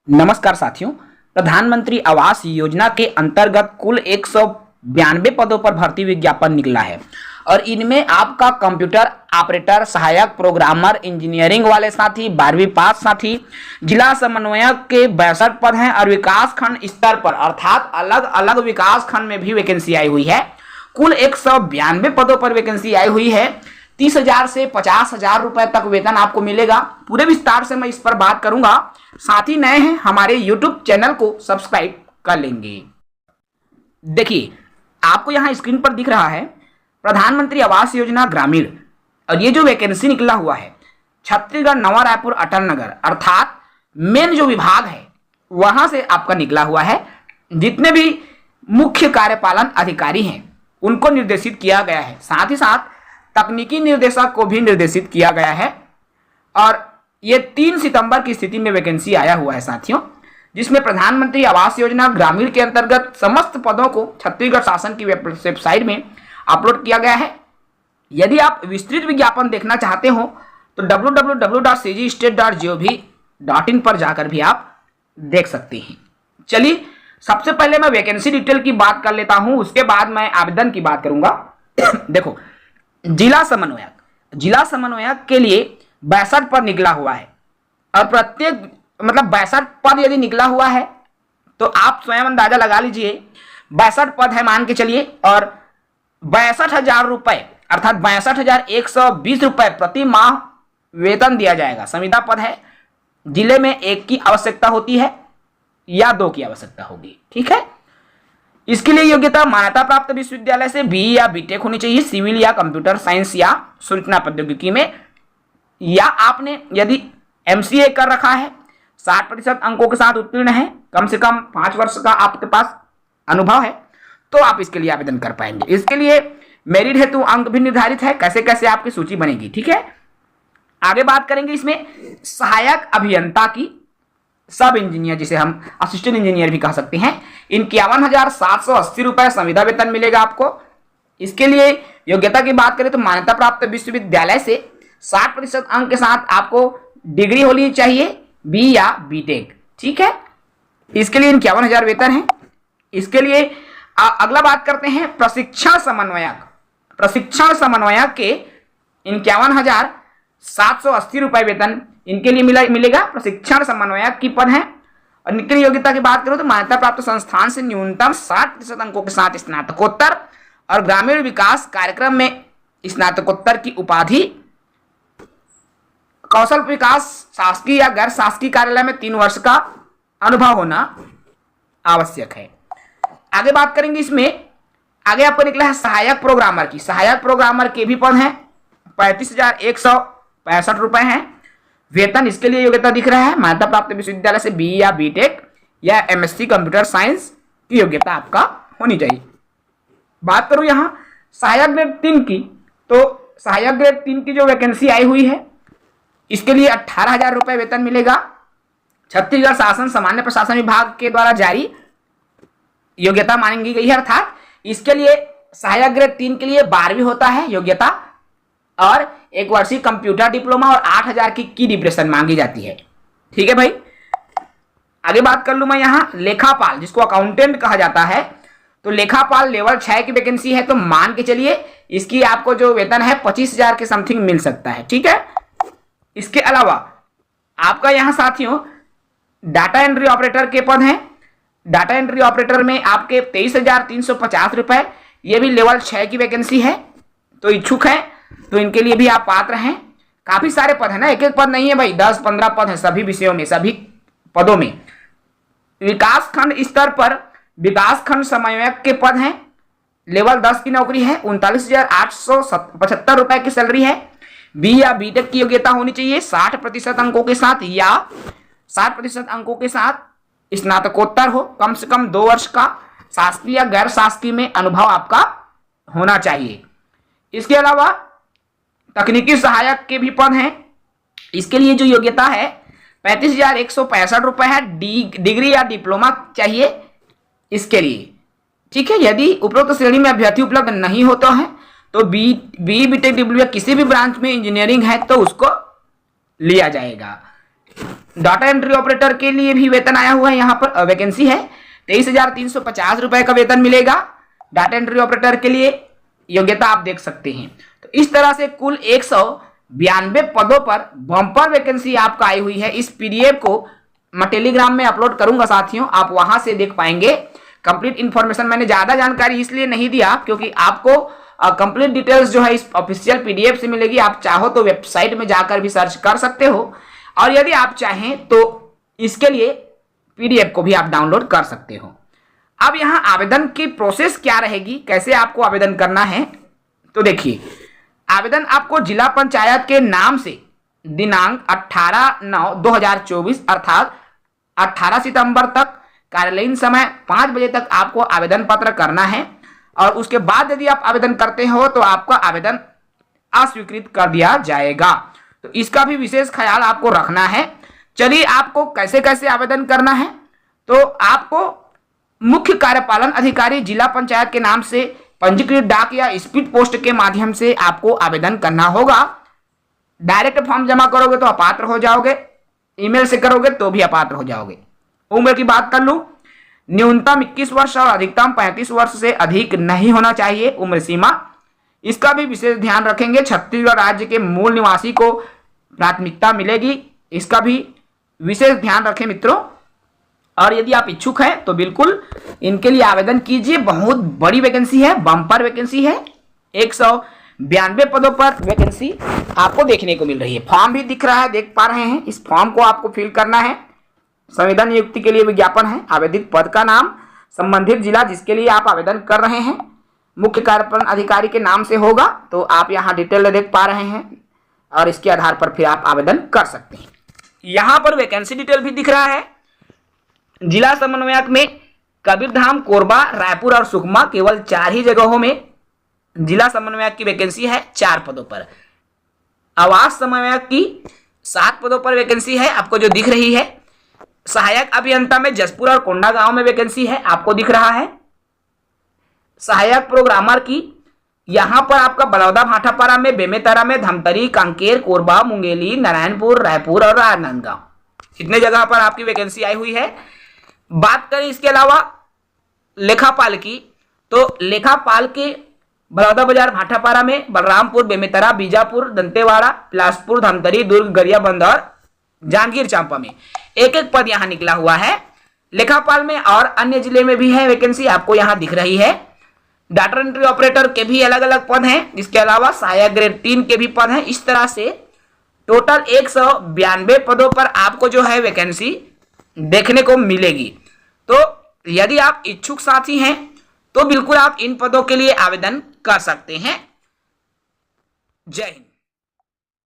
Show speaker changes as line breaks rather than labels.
नमस्कार साथियों, प्रधानमंत्री आवास योजना के अंतर्गत कुल 192 पदों पर भर्ती विज्ञापन निकला है और इनमें आपका कंप्यूटर ऑपरेटर, सहायक प्रोग्रामर, इंजीनियरिंग वाले साथी, 12वीं पास साथी, जिला समन्वयक के 62 पद हैं और विकास खंड स्तर पर अर्थात अलग अलग विकास खंड में भी वैकेंसी आई हुई है। कुल 192 पदों पर वैकेंसी आई हुई है। 30,000 से 50,000 रुपए तक वेतन आपको मिलेगा। पूरे विस्तार से मैं इस पर बात करूंगा। साथ ही नए हैं हमारे YouTube चैनल को सब्सक्राइब कर लेंगे। देखिए, आपको यहां स्क्रीन पर दिख रहा है प्रधानमंत्री आवास योजना ग्रामीण, और ये जो वैकेंसी निकला हुआ है छत्तीसगढ़ नवा रायपुर अटल नगर अर्थात मेन जो विभाग है वहां से आपका निकला हुआ है। जितने भी मुख्य कार्यपालन अधिकारी हैं उनको निर्देशित किया गया है, साथ ही साथ तकनीकी निर्देशक को भी निर्देशित किया गया है। और ये 3 सितंबर की स्थिति में वैकेंसी आया हुआ है साथियों, जिसमें प्रधानमंत्री आवास योजना ग्रामीण के अंतर्गत समस्त पदों को छत्तीसगढ़ शासन की वेबसाइट में अपलोड किया गया है। यदि आप विस्तृत विज्ञापन देखना चाहते हो तो www.cgstate.gov.in पर जाकर भी आप देख सकते हैं। चलिए, सबसे पहले मैं वैकेंसी डिटेल की बात कर लेता हूं, उसके बाद मैं आवेदन की बात करूंगा। देखो, जिला समन्वयक के लिए 62 पद निकला हुआ है और प्रत्येक 62 पद यदि निकला हुआ है तो आप स्वयं अंदाजा लगा लीजिए। 62 पद है मान के चलिए, और 62,000 रुपए अर्थात 62,120 रुपए प्रति माह वेतन दिया जाएगा। संविदा पद है। जिले में 1 की आवश्यकता होती है या 2 की आवश्यकता होगी, ठीक है। इसके लिए योग्यता मान्यता प्राप्त विश्वविद्यालय से BE या BTech होनी चाहिए, सिविल या कंप्यूटर साइंस या सूचना प्रौद्योगिकी में, या आपने यदि MCA कर रखा है, 60% अंकों के साथ उत्तीर्ण है, कम से कम 5 वर्ष का आपके पास अनुभव है, तो आप इसके लिए आवेदन कर पाएंगे। इसके लिए मेरिट हेतु अंक भी निर्धारित है, कैसे कैसे आपकी सूची बनेगी, ठीक है। आगे बात करेंगे इसमें सहायक अभियंता की, सब इंजीनियर जिसे हम असिस्टेंट इंजीनियर भी कह सकते हैं, 51,780 रुपए संविदा वेतन मिलेगा आपको। इसके लिए योग्यता की बात करें तो मान्यता प्राप्त विश्वविद्यालय से 60% अंक के साथ आपको डिग्री होनी चाहिए, BE या BTech, ठीक है। इसके लिए 51,000 वेतन है। इसके लिए अगला बात करते हैं प्रशिक्षण समन्वयक के 51,780 रुपए वेतन इनके लिए मिलेगा। प्रशिक्षण समन्वयक की पद है। और इनकी योग्यता की बात करो तो मान्यता प्राप्त संस्थान से न्यूनतम 60% अंकों के साथ स्नातकोत्तर और ग्रामीण विकास कार्यक्रम में स्नातकोत्तर की उपाधि, कौशल विकास शासकीय या गैर शासकीय कार्यालय में 3 वर्ष का अनुभव होना आवश्यक है। आगे बात करेंगे इसमें, आगे आपको निकला है सहायक प्रोग्रामर की। सहायक प्रोग्रामर के भी पद हैं, 35,165 रुपए हैं वेतन। इसके लिए योग्यता दिख रहा है मान्यता प्राप्त विश्वविद्यालय से BE या BTech या MSc कंप्यूटर साइंस की योग्यता आपका होनी चाहिए। बात करूं यहां सहायक ग्रेड 3 की, तो सहायक ग्रेड 3 की जो वैकेंसी आई हुई है इसके लिए 18,000 रुपए वेतन मिलेगा। छत्तीसगढ़ शासन सामान्य प्रशासन विभाग के द्वारा जारी योग्यता मांगी गई है, अर्थात इसके लिए सहायक ग्रेड 3 के लिए 12वीं होता है योग्यता, और 1 वर्षीय कंप्यूटर डिप्लोमा और 8,000 की डिप्रेशन मांगी जाती है, ठीक है भाई। आगे बात कर लूं मैं यहां लेखापाल, जिसको अकाउंटेंट कहा जाता है, तो लेखापाल लेवल 6 की वैकेंसी है, तो मान के चलिए इसकी आपको जो वेतन है 25,000 के समथिंग मिल सकता है, ठीक है। इसके अलावा आपका यहां साथियों डाटा एंट्री ऑपरेटर के पद हैं। डाटा एंट्री ऑपरेटर में आपके 23,350 रुपए, ये भी लेवल 6 की वैकेंसी है, तो इच्छुक है तो इनके लिए भी आप पात्र हैं। काफी सारे पद है ना, एक पद नहीं है भाई, 10-15 पद है सभी विषयों में, सभी पदों में। विकास खंड स्तर पर विकास खंड समन्वयक के पद हैं, लेवल 10 की नौकरी है, 39,875 रुपए की सैलरी है। BE या BTech की योग्यता होनी चाहिए, 60% अंकों के साथ या 60% अंकों के साथ स्नातकोत्तर हो, कम से कम 2 वर्ष का शासकीय या गैर शासकीय में अनुभव आपका होना चाहिए। इसके अलावा तकनीकी सहायक के भी पद हैं। इसके लिए जो योग्यता है 35,165 रुपए है, डिग्री या डिप्लोमा चाहिए इसके लिए, ठीक है। यदि उपरोक्त श्रेणी में अभ्यर्थी उपलब्ध नहीं होता है तो BE BTech किसी भी ब्रांच में इंजीनियरिंग है तो उसको लिया जाएगा। डाटा एंट्री ऑपरेटर के लिए भी वेतन आया हुआ है, यहाँ पर वैकेंसी है 23,350 रुपए का वेतन मिलेगा डाटा एंट्री ऑपरेटर के लिए। योग्यता आप देख सकते हैं। तो इस तरह से कुल 192 पदों पर बम्पर वैकेंसी आपका आई हुई है। इस पीडीएफ को मैं टेलीग्राम में अपलोड करूंगा साथियों, आप वहां से देख पाएंगे कंप्लीट इन्फॉर्मेशन। मैंने ज्यादा जानकारी इसलिए नहीं दिया क्योंकि आपको कंप्लीट डिटेल्स जो है इस ऑफिशियल पीडीएफ से मिलेगी। आप चाहो तो वेबसाइट में जाकर भी सर्च कर सकते हो, और यदि आप चाहें तो इसके लिए पीडीएफ को भी आप डाउनलोड कर सकते हो। अब यहाँ आवेदन की प्रोसेस क्या रहेगी, कैसे आपको आवेदन करना है, तो देखिए आवेदन आपको जिला पंचायत के नाम से दिनांक 18/9/2024 अर्थात 18 सितंबर तक कार्यालयीन समय 5 बजे तक आपको आवेदन पत्र करना है, और उसके बाद यदि आप आवेदन करते हो तो आपका आवेदन अस्वीकृत कर दिया जाएगा। तो इसका भी विशेष ख्याल आपको रखना है। चलिए आपको कैसे कैसे आवेदन करना है, तो आपको मुख्य कार्यपालन अधिकारी जिला पंचायत के नाम से पंजीकृत डाक या स्पीड पोस्ट के माध्यम से आपको आवेदन करना होगा। डायरेक्ट फॉर्म जमा करोगे तो अपात्र हो जाओगे, ईमेल से करोगे तो भी अपात्र हो जाओगे। उम्र की बात कर लूं, न्यूनतम 21 वर्ष और अधिकतम 35 वर्ष से अधिक नहीं होना चाहिए उम्र सीमा। इसका भी विशेष ध्यान रखेंगे। छत्तीसगढ़ राज्य के मूल निवासी को प्राथमिकता मिलेगी, इसका भी विशेष ध्यान रखें मित्रों। और यदि आप इच्छुक हैं तो बिल्कुल इनके लिए आवेदन कीजिए। बहुत बड़ी वैकेंसी है, बम्पर वैकेंसी है। 192 पदों पर वैकेंसी आपको देखने को मिल रही है। फॉर्म भी दिख रहा है, देख पा रहे हैं। इस फॉर्म को आपको फिल करना है। संविदा नियुक्ति के लिए विज्ञापन है। आवेदित पद का नाम, संबंधित जिला जिसके लिए आप आवेदन कर रहे हैं, मुख्य कार्यपालन अधिकारी के नाम से होगा। तो आप यहाँ डिटेल देख पा रहे हैं, और इसके आधार पर फिर आप आवेदन कर सकते हैं। यहाँ पर वैकेंसी डिटेल भी दिख रहा है। जिला समन्वयक में कबीरधाम, कोरबा, रायपुर और सुकमा, केवल 4 ही जगहों में जिला समन्वयक की वैकेंसी है 4 पदों पर। आवास समन्वयक की 7 पदों पर वैकेंसी है, आपको जो दिख रही है। सहायक अभियंता में जसपुर और कोंडागांव में वैकेंसी है, आपको दिख रहा है। सहायक प्रोग्रामर की यहां पर आपका बलौदा, भाटापारा में, बेमेतरा में, धमतरी, कांकेर, कोरबा, मुंगेली, नारायणपुर, रायपुर और राजनांदगांव, इतने जगह पर आपकी वैकेंसी आई हुई है। बात करें इसके अलावा लेखापाल की, तो लेखापाल के बलौदा बाजार, भाटापारा में, बलरामपुर, बेमेतरा, बीजापुर, दंतेवाड़ा, बिलासपुर, धमतरी, दुर्ग, गरियाबंद और जांजगीर चांपा में एक एक पद यहां निकला हुआ है। लेखापाल में और अन्य जिले में भी है वैकेंसी, आपको यहां दिख रही है। डाटा एंट्री ऑपरेटर के भी अलग अलग पद हैं, इसके अलावा सहायक ग्रेड 3 के भी पद हैं। इस तरह से टोटल 192 पदों पर आपको जो है वैकेंसी देखने को मिलेगी। तो यदि आप इच्छुक साथी हैं तो बिल्कुल आप इन पदों के लिए आवेदन कर सकते हैं। जय हिंद।